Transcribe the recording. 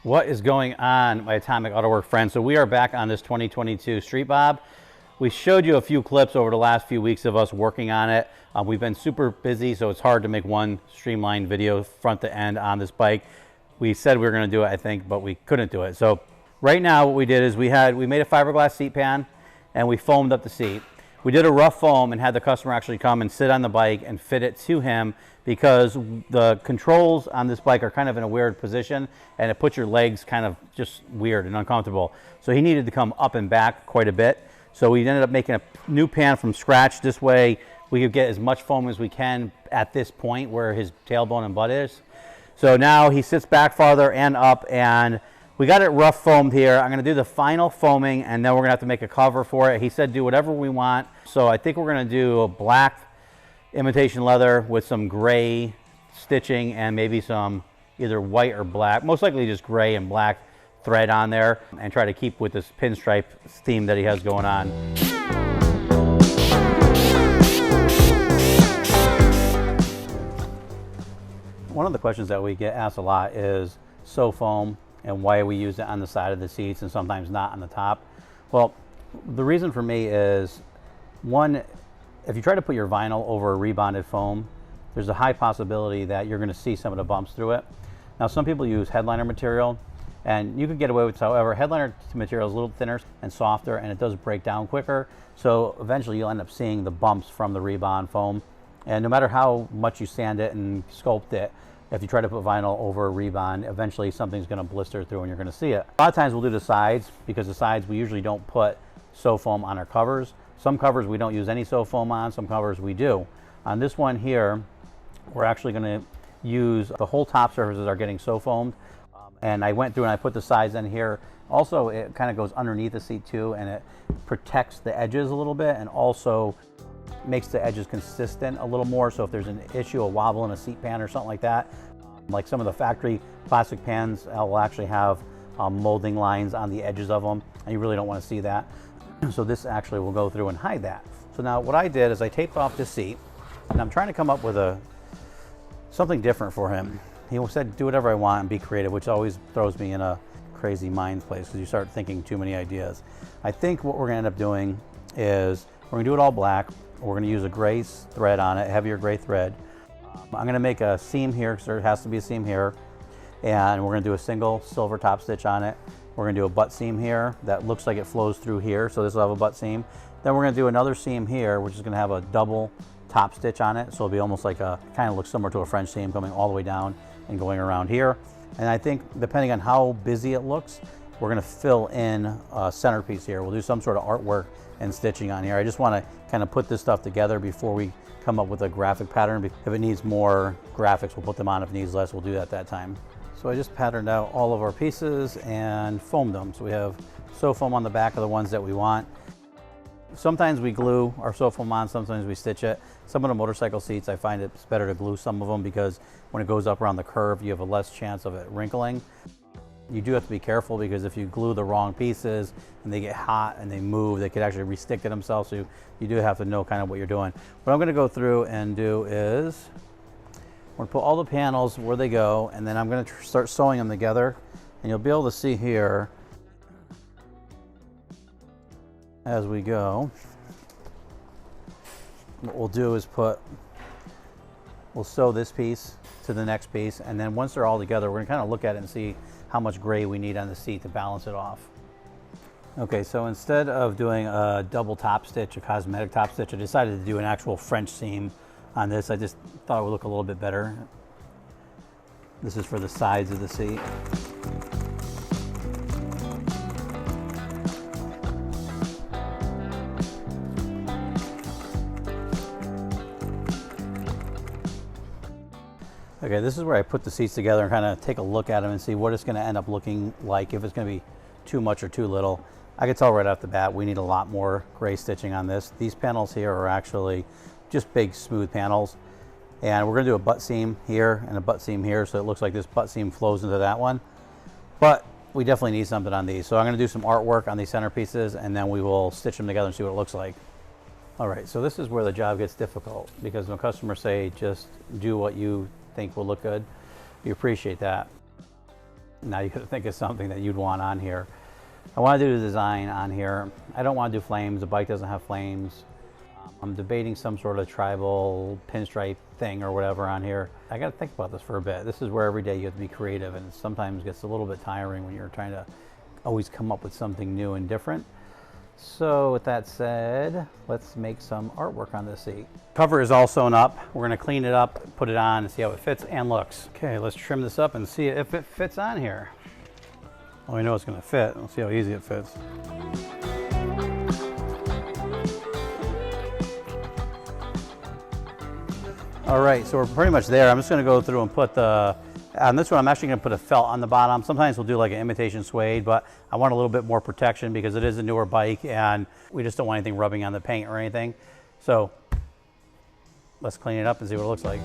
What is going on, my Atomic Autoworks friends? So we are back on this 2022 Street Bob. We showed you a few clips over the last few weeks of us working on it. We've been super busy, so it's hard to make one streamlined video front to end on this bike. We said we were going to do it, I think, but we couldn't do it. So right now what we did is we made a fiberglass seat pan and we foamed up the seat. We did a rough foam and had the customer actually come and sit on the bike and fit it to him, because the controls on this bike are kind of in a weird position and it puts your legs kind of just weird and uncomfortable. So he needed to come up and back quite a bit. So we ended up making a new pan from scratch. This way we could get as much foam as we can at this point where his tailbone and butt is. So now he sits back farther and up, and we got it rough foamed here. I'm going to do the final foaming and then we're going to have to make a cover for it. He said do whatever we want. So I think we're going to do a black imitation leather with some gray stitching and maybe some either white or black, most likely just gray and black thread on there, and try to keep with this pinstripe theme that he has going on. One of the questions that we get asked a lot is foam and why we use it on the side of the seats and sometimes not on the top. Well, the reason for me is, one, if you try to put your vinyl over a rebonded foam, there's a high possibility that you're going to see some of the bumps through it. Now, some people use headliner material, and you could get away with it. However, headliner material is a little thinner and softer, and it does break down quicker. So eventually you'll end up seeing the bumps from the rebond foam. And no matter how much you sand it and sculpt it, if you try to put vinyl over a rebond, eventually something's going to blister through and you're going to see it. A lot of times we'll do the sides, because the sides we usually don't put foam on our covers. Some covers we don't use any foam on, some covers we do. On this one here, we're actually going to use the whole top surfaces are getting foamed. And I went through and I put the sides in here. Also, it kind of goes underneath the seat too, and it protects the edges a little bit and also makes the edges consistent a little more. So if there's an issue, a wobble in a seat pan or something like that, like some of the factory plastic pans will actually have molding lines on the edges of them, and you really don't want to see that. So this actually will go through and hide that. So now what I did is I taped off this seat, and I'm trying to come up with something different for him. He said do whatever I want and be creative, which always throws me in a crazy mind place because you start thinking too many ideas. I think what we're going to end up doing is we're going to do it all black. We're going to use a gray thread on it, heavier gray thread. I'm going to make a seam here, because there has to be a seam here, and we're going to do a single silver top stitch on it. We're going to do a butt seam here that looks like it flows through here, so this will have a butt seam. Then we're going to do another seam here, which is going to have a double top stitch on it, so it'll be almost like kind of looks similar to a French seam coming all the way down and going around here. And I think depending on how busy it looks, we're going to fill in a centerpiece here. We'll do some sort of artwork and stitching on here. I just want to kind of put this stuff together before we come up with a graphic pattern. If it needs more graphics, we'll put them on. If it needs less, we'll do that at that time. So I just patterned out all of our pieces and foamed them. So we have foam on the back of the ones that we want. Sometimes we glue our foam on, sometimes we stitch it. Some of the motorcycle seats, I find it's better to glue some of them, because when it goes up around the curve, you have a less chance of it wrinkling. You do have to be careful, because if you glue the wrong pieces and they get hot and they move, they could actually re-stick to themselves. So you do have to know kind of what you're doing. What I'm going to go through and do is we're going to put all the panels where they go, and then I'm going to start sewing them together. And you'll be able to see here as we go. What we'll do is we'll sew this piece to the next piece, and then once they're all together, we're going to kind of look at it and see how much gray we need on the seat to balance it off. Okay, so instead of doing a double top stitch, a cosmetic top stitch, I decided to do an actual French seam on this. I just thought it would look a little bit better. This is for the sides of the seat. Okay, this is where I put the seats together and kind of take a look at them and see what it's going to end up looking like, if it's going to be too much or too little. I can tell right off the bat we need a lot more gray stitching on this. These panels here are actually just big smooth panels, and we're going to do a butt seam here and a butt seam here, so it looks like this butt seam flows into that one. But we definitely need something on these, so I'm going to do some artwork on these centerpieces, and then we will stitch them together and see what it looks like. All right, so this is where the job gets difficult, because when customers say just do what you think will look good, we appreciate that. Now you could think of something that you'd want on here. I want to do the design on here. I don't want to do flames. The bike doesn't have flames. I'm debating some sort of tribal pinstripe thing or whatever on here. I got to think about this for a bit. This is where every day you have to be creative, and it sometimes gets a little bit tiring when you're trying to always come up with something new and different. So with that said, let's make some artwork on this seat. Cover is all sewn up. We're going to clean it up, put it on, and see how it fits and looks. Okay, let's trim this up and see if it fits on here. Well, we know it's going to fit. Let's see how easy it fits. All right, so we're pretty much there. I'm just going to go through and put on this one, I'm actually going to put a felt on the bottom. Sometimes we'll do like an imitation suede, but I want a little bit more protection because it is a newer bike and we just don't want anything rubbing on the paint or anything. So let's clean it up and see what it looks like.